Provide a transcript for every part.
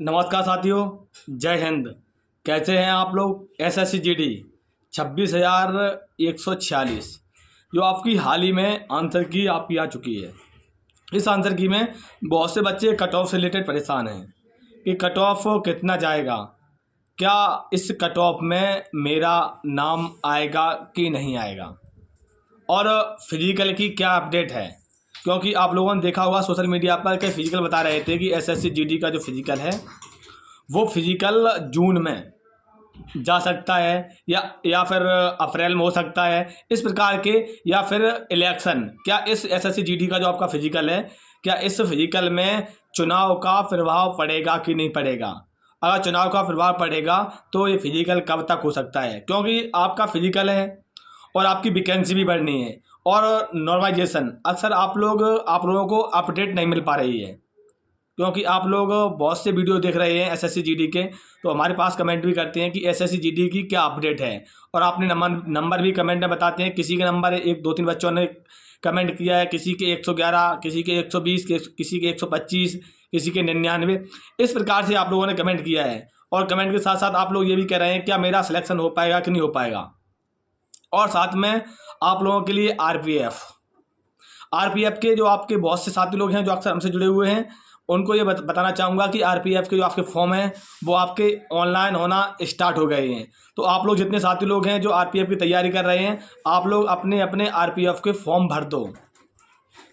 नमस्कार साथियों, जय हिंद। कैसे हैं आप लोग। एसएससी जीडी 26,146 जो आपकी हाल ही में आंसर की आपकी आ चुकी है। इस आंसर की में बहुत से बच्चे कट ऑफ से रिलेटेड परेशान हैं कि कट ऑफ कितना जाएगा, क्या इस कट ऑफ में मेरा नाम आएगा कि नहीं आएगा, और फिजिकल की क्या अपडेट है। क्योंकि आप लोगों ने देखा होगा सोशल मीडिया पर कि फिजिकल बता रहे थे कि एसएससी जीडी का जो फिजिकल है वो फिजिकल जून में जा सकता है या फिर अप्रैल में हो सकता है इस प्रकार के, या फिर इलेक्शन। क्या इस एसएससी जीडी का जो आपका फिजिकल है, क्या इस फिजिकल में चुनाव का प्रभाव पड़ेगा कि नहीं पड़ेगा। अगर चुनाव का प्रभाव पड़ेगा तो ये फिजिकल कब तक हो सकता है, क्योंकि आपका फिजिकल है और आपकी वैकेंसी भी बढ़नी है और नॉर्मलाइजेशन अक्सर आप लोगों को अपडेट नहीं मिल पा रही है। क्योंकि आप लोग बहुत से वीडियो देख रहे हैं एसएससी जीडी के, तो हमारे पास कमेंट भी करते हैं कि एसएससी जीडी की क्या अपडेट है, और आपने नंबर भी कमेंट में बताते हैं। किसी के नंबर 1-2-3 बच्चों ने कमेंट किया है, किसी के 111, किसी के 120, किसी के 125, किसी के 99। इस प्रकार से आप लोगों ने कमेंट किया है, और कमेंट के साथ साथ आप लोग ये भी कह रहे हैं क्या मेरा सिलेक्शन हो पाएगा कि नहीं हो पाएगा। और साथ में आप लोगों के लिए आरपीएफ के जो आपके बहुत से साथी लोग हैं जो अक्सर हमसे जुड़े हुए हैं, उनको ये बताना चाहूँगा कि आरपीएफ के जो आपके फॉर्म हैं वो आपके ऑनलाइन होना स्टार्ट हो गए हैं। तो आप लोग जितने साथी लोग हैं जो आरपीएफ की तैयारी कर रहे हैं, आप लोग अपने अपने आरपीएफ के फॉर्म भर दो।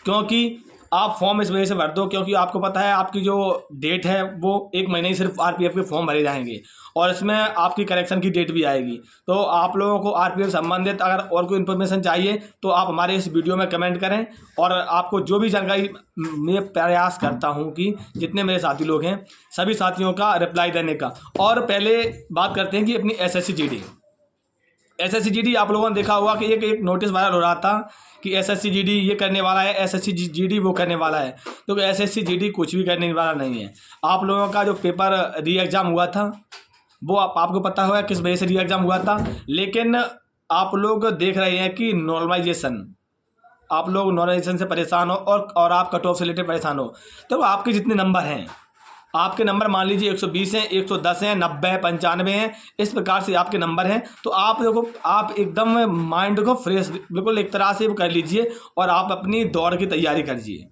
क्योंकि आप फॉर्म इस वजह से भर दो क्योंकि आपको पता है आपकी जो डेट है वो 1 महीने ही सिर्फ आरपीएफ के फॉर्म भरे जाएंगे, और इसमें आपकी करेक्शन की डेट भी आएगी। तो आप लोगों को आरपीएफ संबंधित अगर और कोई इन्फॉर्मेशन चाहिए तो आप हमारे इस वीडियो में कमेंट करें, और आपको जो भी जानकारी मैं प्रयास करता हूं कि जितने मेरे साथी लोग हैं सभी साथियों का रिप्लाई देने का। और पहले बात करते हैं कि अपनी एसएससी जीडी आप लोगों ने देखा होगा कि एक नोटिस वायरल हो रहा था कि एसएससी जीडी ये करने वाला है, एसएससी जीडी वो करने वाला है। तो एसएससी जीडी कुछ भी करने वाला नहीं है। आप लोगों का जो पेपर री एग्ज़ाम हुआ था वो आपको पता होगा किस वजह से री एग्ज़ाम हुआ था, लेकिन आप लोग देख रहे हैं कि आप लोग नॉर्मलाइजेशन से परेशान हो और आप कट ऑफ से रिलेटेड परेशान हो। तो आपके जितने नंबर हैं, आपके नंबर मान लीजिए 120 हैं, 110 हैं, 90 हैं, 95 हैं, इस प्रकार से आपके नंबर हैं। तो आप देखो, आप एकदम माइंड को फ्रेश बिल्कुल एक तरह से कर लीजिए और आप अपनी दौड़ की तैयारी करिए।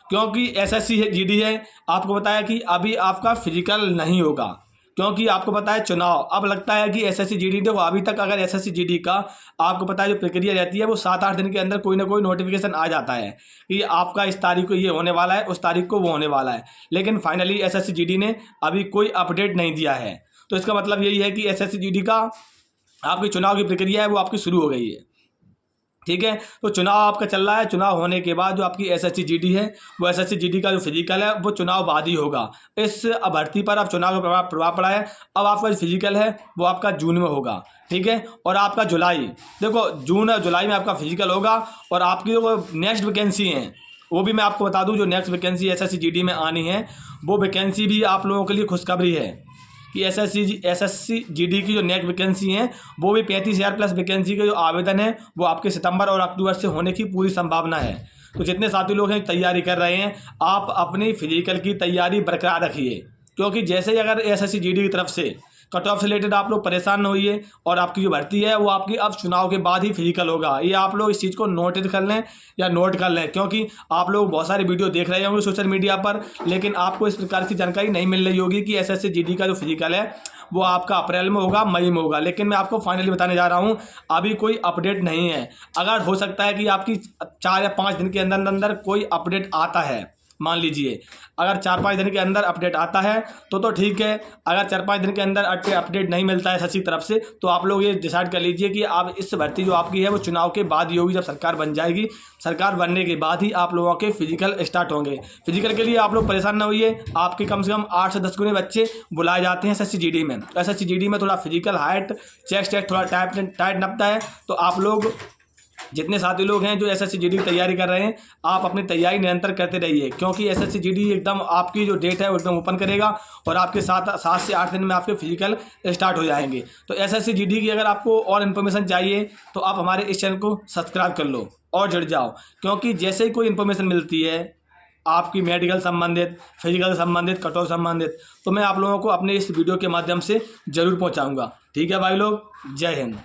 क्योंकि एसएससी जीडी है, आपको बताया कि अभी आपका फिजिकल नहीं होगा क्योंकि आपको पता है चुनाव। अब लगता है कि एसएससी जीडी देखो, अभी तक अगर एसएससी जीडी का आपको पता है जो प्रक्रिया रहती है वो 7-8 दिन के अंदर कोई ना कोई नोटिफिकेशन आ जाता है कि आपका इस तारीख को ये होने वाला है, उस तारीख को वो होने वाला है। लेकिन फाइनली एसएससी जीडी ने अभी कोई अपडेट नहीं दिया है। तो इसका मतलब यही है कि एसएससी जीडी का आपकी चुनाव की प्रक्रिया है वो आपकी शुरू हो गई है। ठीक है, तो चुनाव आपका चल रहा है। चुनाव होने के बाद जो आपकी एसएससी जीडी है वो एसएससी जीडी का जो फिजिकल है वो चुनाव बाद ही होगा। इस भर्ती पर अब चुनाव का प्रभाव पड़ा है। अब आपका जो फिजिकल है वो आपका जून में होगा। ठीक है, और आपका जुलाई, देखो जून और जुलाई में आपका फिजिकल होगा। और आपकी जो नेक्स्ट वैकेंसी हैं वो भी मैं आपको बता दूं, जो नेक्स्ट वैकेंसी एसएससी जीडी में आनी है वो वैकेंसी भी आप लोगों के लिए खुशखबरी है कि एसएससी जीडी की जो नेक्स्ट वैकेंसी हैं वो भी 35,000 प्लस वैकेंसी के जो आवेदन है वो आपके सितंबर और अक्टूबर से होने की पूरी संभावना है। तो जितने साथी लोग हैं तैयारी कर रहे हैं, आप अपनी फिजिकल की तैयारी बरकरार रखिए। क्योंकि जैसे ही अगर एसएससी जीडी की तरफ से कट ऑफ से रिलेटेड आप लोग परेशान न होइए, और आपकी जो भर्ती है वो आपकी अब चुनाव के बाद ही फिजिकल होगा। ये आप लोग इस चीज़ को नोटिस कर लें या नोट कर लें, क्योंकि आप लोग बहुत सारी वीडियो देख रहे होंगे सोशल मीडिया पर, लेकिन आपको इस प्रकार की जानकारी नहीं मिल रही होगी कि एसएससी जीडी का जो फिजिकल है वो आपका अप्रैल में होगा, मई में होगा। लेकिन मैं आपको फाइनली बताने जा रहा हूँ अभी कोई अपडेट नहीं है। अगर हो सकता है कि आपकी 4 या 5 दिन के अंदर अंदर कोई अपडेट आता है, मान लीजिए अगर 4-5 दिन के अंदर अपडेट आता है तो ठीक है। अगर 4-5 दिन के अंदर अपडेट नहीं मिलता है एसएससी तरफ से, तो आप लोग ये डिसाइड कर लीजिए कि आप इस भर्ती जो आपकी है वो चुनाव के बाद ही होगी। जब सरकार बन जाएगी, सरकार बनने के बाद ही आप लोगों के फिजिकल स्टार्ट होंगे। फिजिकल के लिए आप लोग परेशान ना होइए। आपके कम से कम 8 से 10 गुने बच्चे बुलाए जाते हैं एसएससी जीडी में। एसएससी जीडी में थोड़ा फिजिकल हाइट, चेस्ट थोड़ा टाइट नपता है। तो आप लोग जितने साथी लोग हैं जो एसएससी जीडी की तैयारी कर रहे हैं, आप अपनी तैयारी निरंतर करते रहिए। क्योंकि एसएससी जीडी एकदम आपकी जो डेट है वो एकदम ओपन करेगा और आपके 7 से 8 दिन में आपके फिजिकल स्टार्ट हो जाएंगे। तो एसएससी जीडी की अगर आपको और इन्फॉर्मेशन चाहिए तो आप हमारे इस चैनल को सब्सक्राइब कर लो और जुड़ जाओ। क्योंकि जैसे ही कोई इन्फॉर्मेशन मिलती है आपकी मेडिकल संबंधित, फिजिकल संबंधित, कट ऑफ संबंधित, तो मैं आप लोगों को अपने इस वीडियो के माध्यम से ज़रूर पहुंचाऊंगा। ठीक है भाई लोग, जय हिंद।